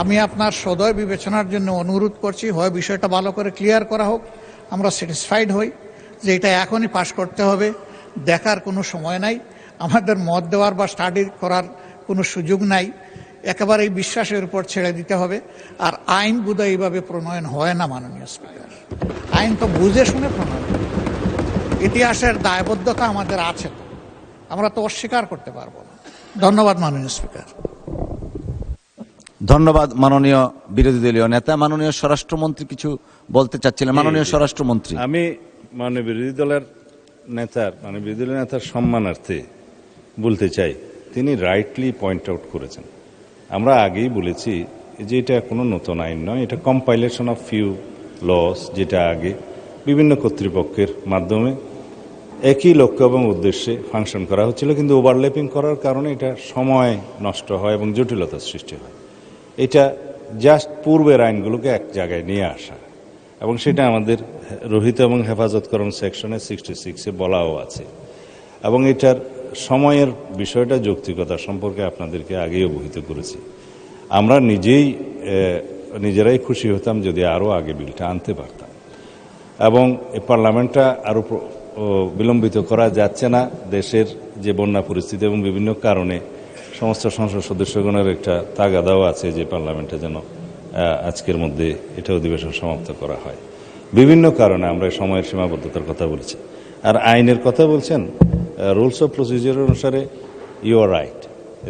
আমি আপনার সদয় বিবেচনার জন্য অনুরোধ করছি, হয় বিষয়টা ভালো করে ক্লিয়ার করা হোক, আমরা স্যাটিসফাইড হই যে এটা এখনই পাশ করতে হবে, দেখার কোনো সময় নাই, আমাদের মত দেওয়ার বা স্টাডি করার কোনো সুযোগ নাই, একেবারে এই বিশ্বাসের উপর ছেড়ে দিতে হবে। আর আইন বোধহয় এইভাবে প্রণয়ন হয় না মাননীয় স্পিকার, আইন তো বুঝে শুনে প্রণয়ন, ইতিহাসের দায়বদ্ধতা আমাদের আছে, তো আমরা তো অস্বীকার করতে পারবো না। ধন্যবাদ মাননীয় স্পিকার। ধন্যবাদ মাননীয় বিরোধী দলীয় নেতা। মাননীয় স্বরাষ্ট্রমন্ত্রী কিছু বলতে চাচ্ছিলেন। মাননীয় স্বরাষ্ট্রমন্ত্রী। আমি মাননীয় বিরোধী দলের নেতার সম্মানার্থে বলতে চাই, তিনি রাইটলি পয়েন্ট আউট করেছেন। আমরা আগেই বলেছি যে এটা কোনো নতুন আইন নয়, এটা কম্পাইলেশন অফ ফিউ লস, যেটা আগে বিভিন্ন কর্তৃপক্ষের মাধ্যমে একই লক্ষ্য এবং উদ্দেশ্যে ফাংশন করা হচ্ছিল, কিন্তু ওভারল্যাপিং করার কারণে এটা সময় নষ্ট হয় এবং জটিলতার সৃষ্টি হয়। এটা জাস্ট পূর্বের আইনগুলোকে এক জায়গায় নিয়ে আসা, এবং সেটা আমাদের রহিত এবং হেফাজতকরণ সেকশনে 66-এ বলাও আছে। এবং এটার সময়ের বিষয়টা, যৌক্তিকতা সম্পর্কে আপনাদেরকে আগেই অবহিত করেছি। আমরা নিজেরাই খুশি হতাম যদি আরও আগে বিলটা আনতে পারতাম, এবং এই পার্লামেন্টটা আরও বিলম্বিত করা যাচ্ছে না। দেশের যে বন্যা পরিস্থিতি এবং বিভিন্ন কারণে সমস্ত সংসদ সদস্যগণের একটা তাগাদাও আছে যে পার্লামেন্টে যেন আজকের মধ্যে এটা অধিবেশন সমাপ্ত করা হয়। বিভিন্ন কারণে আমরা সময়ের সীমাবদ্ধতার কথা বলছি। আর আইনের কথা বলছেন, রুলস অফ প্রসিজিওর অনুসারে ইউ আর রাইট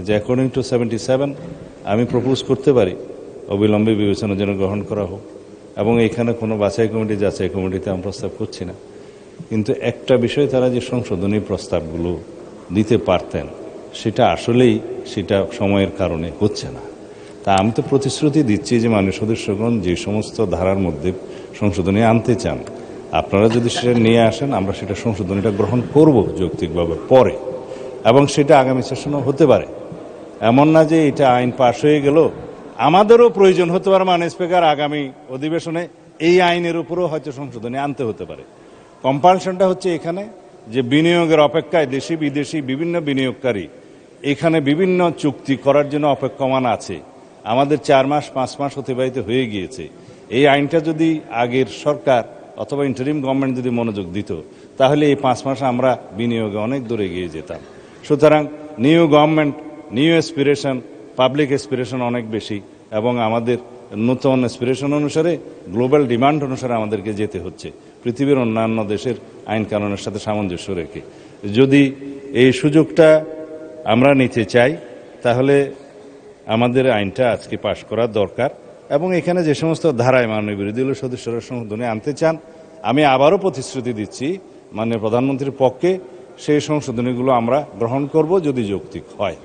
যে অ্যাকর্ডিং টু 77 আমি প্রপোজ করতে পারি অবিলম্বে বিবেচনার জন্য গ্রহণ করা হোক, এবং এখানে কোনো বাছাই কমিটি যাচাই কমিটিতে আমি প্রস্তাব করছি না। কিন্তু একটা বিষয়, তারা যে সংশোধনী প্রস্তাবগুলো দিতে পারতেন সেটা আসলেই সেটা সময়ের কারণে হচ্ছে না। তা আমি তো প্রতিশ্রুতি দিচ্ছি যে মাননীয় সদস্যগণ যে সমস্ত ধারার মধ্যে সংশোধনী আনতে চান, আপনারা যদি সেটা নিয়ে আসেন, আমরা সেটা সংশোধনীটা গ্রহণ করব যৌক্তিকভাবে পরে, এবং সেটা আগামী সেশনও হতে পারে। এমন না যে এটা আইন পাশ হয়ে গেল, আমাদেরও প্রয়োজন হতে পারে মাননীয় স্পিকার আগামী অধিবেশনে এই আইনের উপরও হয়তো সংশোধনী আনতে হতে পারে। কম্পালশনটা হচ্ছে এখানে যে বিনিয়োগের অপেক্ষায় দেশি বিদেশি বিভিন্ন বিনিয়োগকারী এখানে বিভিন্ন চুক্তি করার জন্য অপেক্ষমান আছে। আমাদের 4 মাস 5 মাস অতিবাহিত হয়ে গিয়েছে। এই আইনটা যদি আগের সরকার অথবা ইন্টারিম গভর্নমেন্ট যদি মনোযোগ দিত, তাহলে এই 5 মাস আমরা বিনিয়োগে অনেক দূরে এগিয়ে যেতাম। সুতরাং new government, new aspiration, public aspiration অনেক বেশি, এবং আমাদের নতুন এসপিরেশন অনুসারে গ্লোবাল ডিমান্ড অনুসারে আমাদেরকে যেতে হচ্ছে পৃথিবীর অন্যান্য দেশের আইন কানুনের সাথে সামঞ্জস্য রেখে। যদি এই সুযোগটা আমরা নিতে চাই, তাহলে আমাদের আইনটা আজকে পাশ করা দরকার। এবং এখানে যে সমস্ত ধারায় মাননীয় বিরোধী দলীয় সদস্যরা সংশোধনী আনতে চান, আমি আবারও প্রতিশ্রুতি দিচ্ছি মাননীয় প্রধানমন্ত্রীর পক্ষে সেই সংশোধনীগুলো আমরা গ্রহণ করব যদি যৌক্তিক হয়।